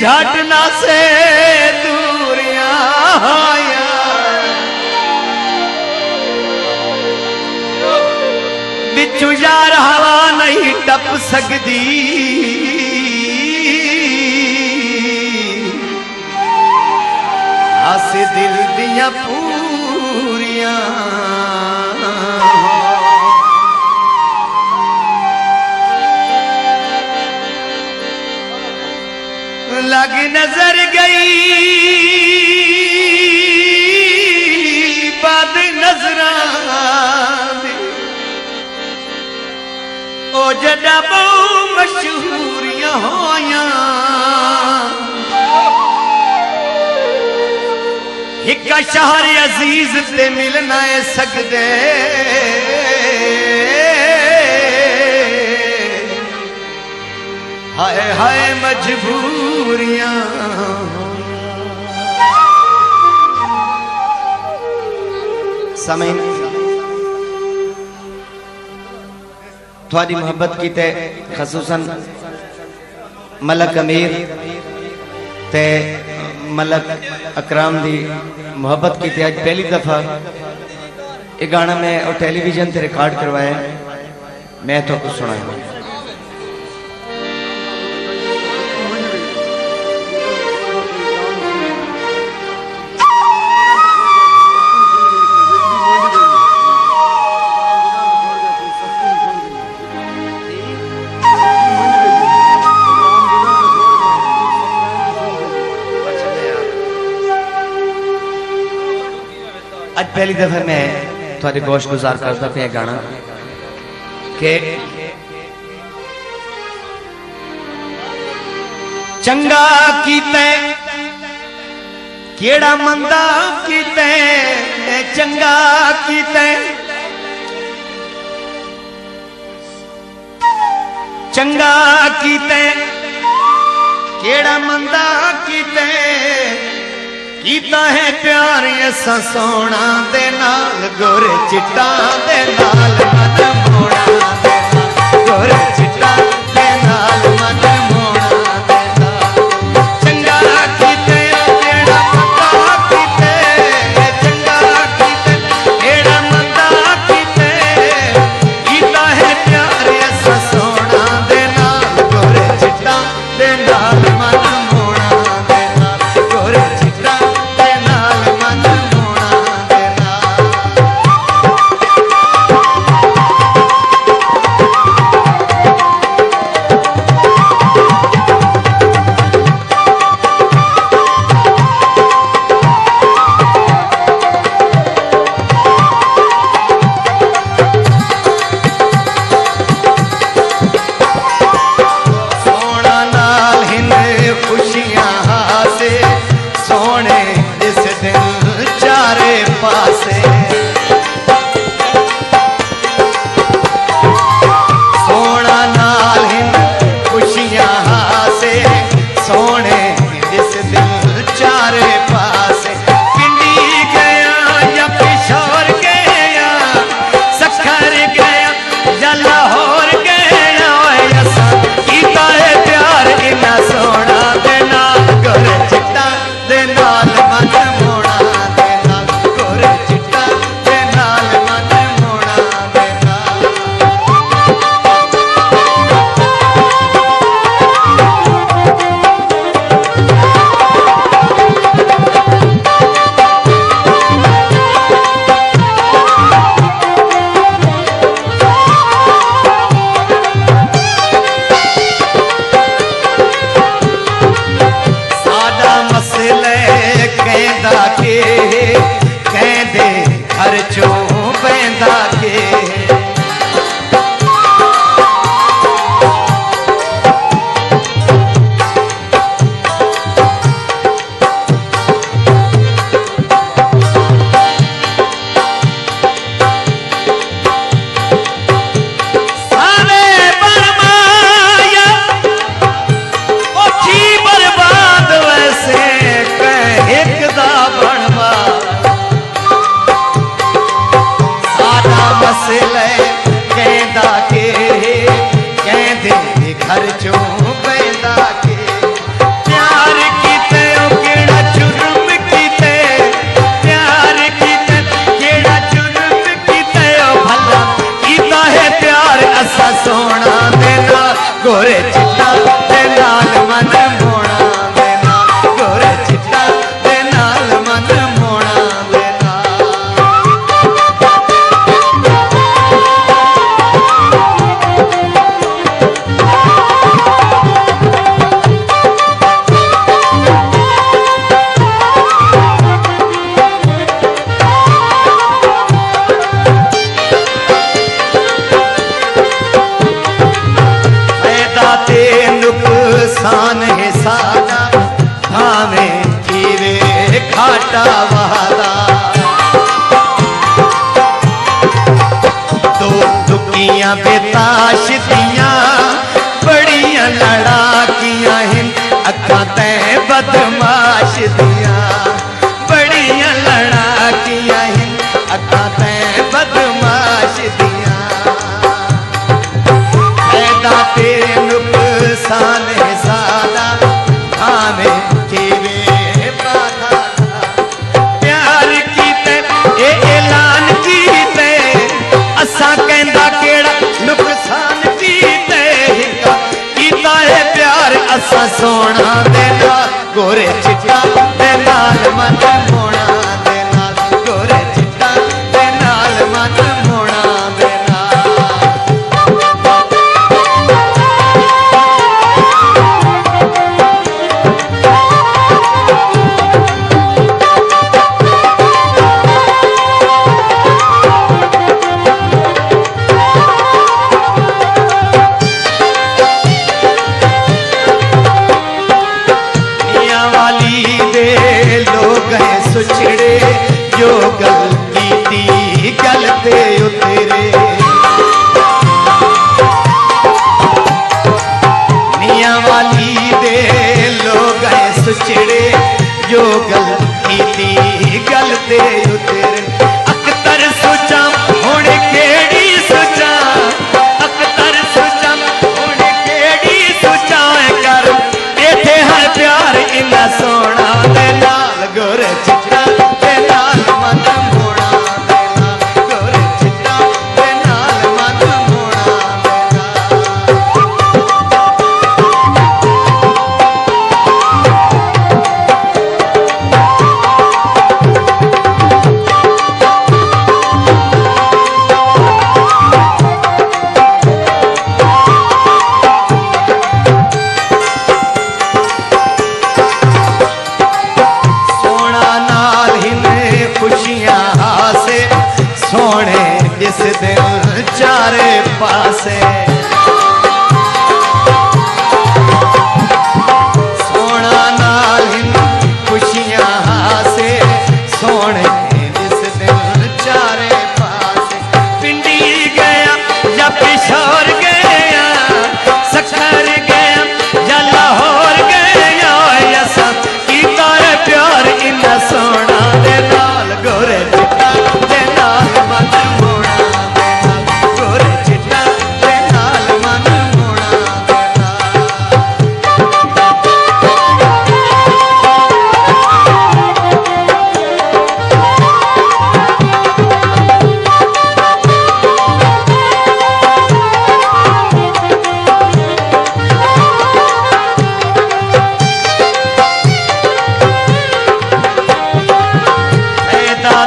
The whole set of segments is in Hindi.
झटना से दूरियां आया बिचू यार हवा नहीं टप सकती आसे दिल दिया पूरियां लग नजर गई बद नजरां ओ जड़ा बहु मशहूरियां होया एक शहर अजीज ते मिल ना सकदे हाय हाय मजबूरियां समय थोड़ी मोहब्बत की ते खसूसन मलक अमीर ते मलक अकराम दी मोहब्बत की ते आज पहली दफा ये गाना मैं और टेलीविजन ते रिकॉर्ड करवाया मैं तो कुछ सुनाया आज पहली दफा मैं थोड़े गोश गुजार करता पे गाना के चंगा कीते केड़ा मंदा कीते चंगा कीते चंगा कीते केड़ा मंदा कीते कीता है प्यार असा सोना दे नाल गोरे चिट्टा दे नाल मन मोड़ा दे नाल गोरे चिट्टा दे नाल मन मोड़ा दे नाल चंगा कीते केड़ा मंदा कीते चंगा कीते केड़ा मंदा कीते कीता है प्यार असा सोना दे नाल गोरे चिट्टा दे नाल मन गोरे चिट्टा दे नाल मन मोना दे नाल गोरे चिट्टा दे नाल मन मोना दे नुकसान है सादा भावे कीवे घाटा वादा दो दुखियां बेताश दियां बड़ियां लड़ाकियां हैं अखां तै बदमाश दियां बड़ियां लड़ाकियां हैं अखां तै बदमाश दियां पैदा तेरे नुकसान है सादा भावे कीवे बाधा प्यार कीते ए ऐलान कीते असा कहंदा केड़ा नुकसान कीते कीता है प्यार असा सोना दे नाल गोरे चिट्टा दे नाल मन मोना दे नाल गोरे चिट्टा दे नाल मन मोना दे सुचड़े जो गल की गल पे उतरे मियां वाली दे लोग सुचड़े जो गल की गल पे उतरे अख्तर सोचा हुण केड़ी सोचा अख्तर सोचा हुण केड़ी सोचा कर इथे हर प्यार इन्ना सोना दे नाल गोरे चिट्टा दे नाल मन मोना दे नाल गोरे चिट्टा दे नाल मन मोना सोने जिस दिन चारे पासे सोना नाल खुशियां हासे सोने जिस दिन चारे पासे पिंडी गया या पिशोर गया सखर गया या लाहौर गया ऐसा कीता है प्यार इन्ना सोना दे नाल गोरे चिट्टा दे नाल मन मोना दे नाल गोरे चिट्टा दे नाल मन मोना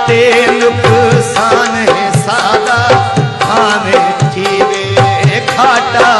ते नुकसान है सादा भावे जीवे घाटा